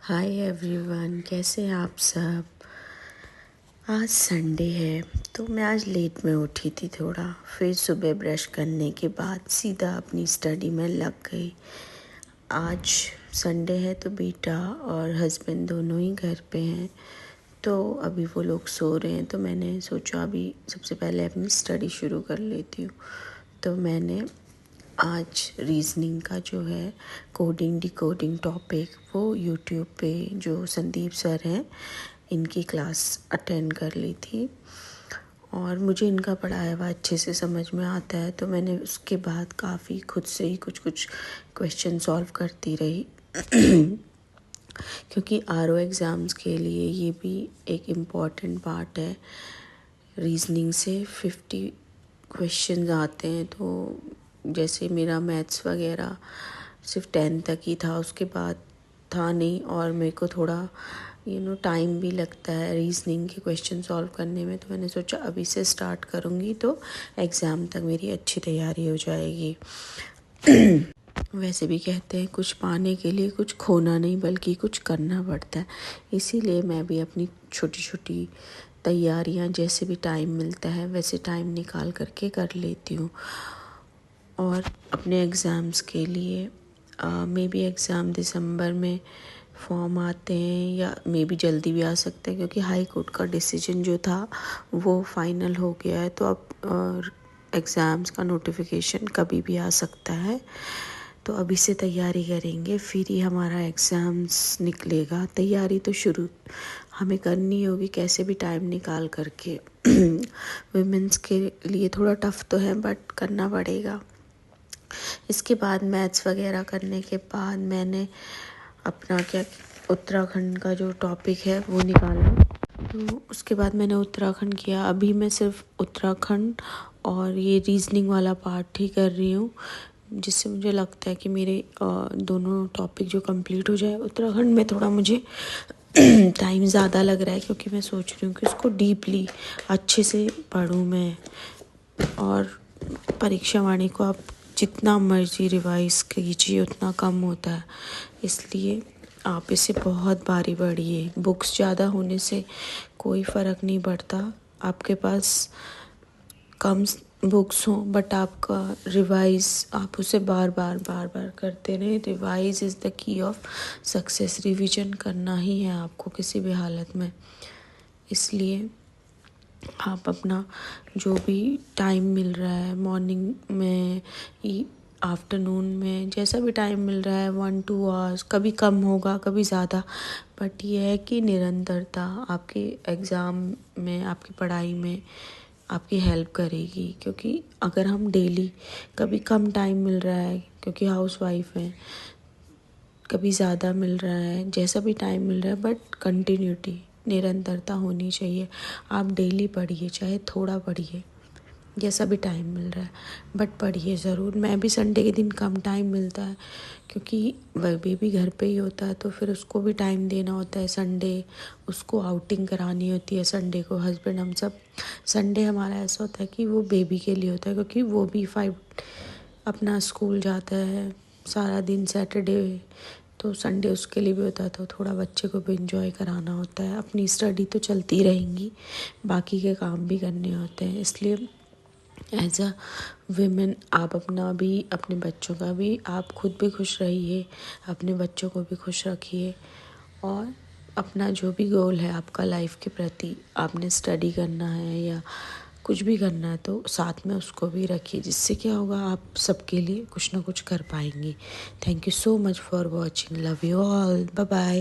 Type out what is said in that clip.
Hi everyone, कैसे हैं आप सब। आज संडे है तो मैं आज लेट में उठी थी थोड़ा। फिर सुबह ब्रश करने के बाद सीधा अपनी स्टडी में लग गई। आज संडे है तो बेटा और हस्बैंड दोनों ही घर पे हैं, तो अभी वो लोग सो रहे हैं। तो मैंने सोचा अभी सबसे पहले अपनी स्टडी शुरू कर लेती हूँ। तो मैंने आज रीजनिंग का जो है कोडिंग डिकोडिंग टॉपिक वो यूट्यूब पे जो संदीप सर हैं इनकी क्लास अटेंड कर ली थी और मुझे इनका पढ़ाया हुआ अच्छे से समझ में आता है। तो मैंने उसके बाद काफ़ी खुद से ही कुछ क्वेश्चन सॉल्व करती रही क्योंकि आरओ एग्ज़ाम्स के लिए ये भी एक इम्पॉर्टेंट पार्ट है। रीजनिंग से 50 क्वेश्चन आते हैं। तो जैसे मेरा मैथ्स वगैरह सिर्फ 10 तक ही था, उसके बाद था नहीं, और मेरे को थोड़ा टाइम भी लगता है रीजनिंग के क्वेश्चन सॉल्व करने में। तो मैंने सोचा अभी से स्टार्ट करूँगी तो एग्ज़ाम तक मेरी अच्छी तैयारी हो जाएगी। वैसे भी कहते हैं कुछ पाने के लिए कुछ खोना नहीं बल्कि कुछ करना पड़ता है। इसीलिए मैं भी अपनी छोटी छोटी तैयारियां जैसे भी टाइम मिलता है वैसे टाइम निकाल करके कर लेती हूँ। और अपने एग्ज़ाम्स के लिए मे बी एग्ज़ाम दिसंबर में फॉर्म आते हैं या मे बी जल्दी भी आ सकते हैं, क्योंकि हाई कोर्ट का डिसीजन जो था वो फाइनल हो गया है। तो अब एग्ज़ाम्स का नोटिफिकेशन कभी भी आ सकता है। तो अभी से तैयारी करेंगे फिर ही हमारा एग्ज़ाम्स निकलेगा। तैयारी तो शुरू हमें करनी होगी कैसे भी टाइम निकाल करके। वुमेंस के लिए थोड़ा टफ़ तो है बट करना पड़ेगा। इसके बाद मैथ्स वगैरह करने के बाद मैंने अपना उत्तराखंड का जो टॉपिक है वो निकाला। तो उसके बाद मैंने उत्तराखंड किया। अभी मैं सिर्फ उत्तराखंड और ये रीजनिंग वाला पार्ट ही कर रही हूँ, जिससे मुझे लगता है कि मेरे दोनों टॉपिक जो कंप्लीट हो जाए। उत्तराखंड में थोड़ा मुझे टाइम ज़्यादा लग रहा है क्योंकि मैं सोच रही हूँ कि उसको डीपली अच्छे से पढूँ मैं। और परीक्षा वाणी को आप जितना मर्जी रिवाइज कीजिए उतना कम होता है, इसलिए आप इसे बहुत बारी पढ़िए। बुक्स ज़्यादा होने से कोई फ़र्क नहीं पड़ता। आपके पास कम बुक्स हों बट आपका रिवाइज आप उसे बार बार करते रहें। Revise is the key of success. Revision करना ही है आपको किसी भी हालत में। इसलिए आप अपना जो भी टाइम मिल रहा है मॉर्निंग में आफ्टरनून में जैसा भी टाइम मिल रहा है 1-2 आवर्स, कभी कम होगा कभी ज़्यादा, बट ये है कि निरंतरता आपके एग्ज़ाम में आपकी पढ़ाई में आपकी हेल्प करेगी। क्योंकि अगर हम डेली कभी कम टाइम मिल रहा है क्योंकि हाउस वाइफ हैं, कभी ज़्यादा मिल रहा है, जैसा भी टाइम मिल रहा है, बट कंटिन्यूटी निरंतरता होनी चाहिए। आप डेली पढ़िए, चाहे थोड़ा पढ़िए, जैसा भी टाइम मिल रहा है, बट पढ़िए ज़रूर। मैं भी संडे के दिन कम टाइम मिलता है क्योंकि बेबी घर पे ही होता है, तो फिर उसको भी टाइम देना होता है। संडे उसको आउटिंग करानी होती है। संडे को हस्बैंड हम सब संडे हमारा ऐसा होता है कि वो बेबी के लिए होता है, क्योंकि वो भी 5 अपना स्कूल जाता है सारा दिन सैटरडे, तो संडे उसके लिए भी होता है। तो थोड़ा बच्चे को भी इंजॉय कराना होता है। अपनी स्टडी तो चलती रहेंगी, बाकी के काम भी करने होते हैं। इसलिए एज अ वीमेन आप अपना भी अपने बच्चों का भी आप खुद भी खुश रहिए, अपने बच्चों को भी खुश रखिए। और अपना जो भी गोल है आपका लाइफ के प्रति, आपने स्टडी करना है या कुछ भी करना है तो साथ में उसको भी रखिए, जिससे क्या होगा आप सबके लिए कुछ ना कुछ कर पाएंगी। Thank you so much for watching. Love you all. Bye bye.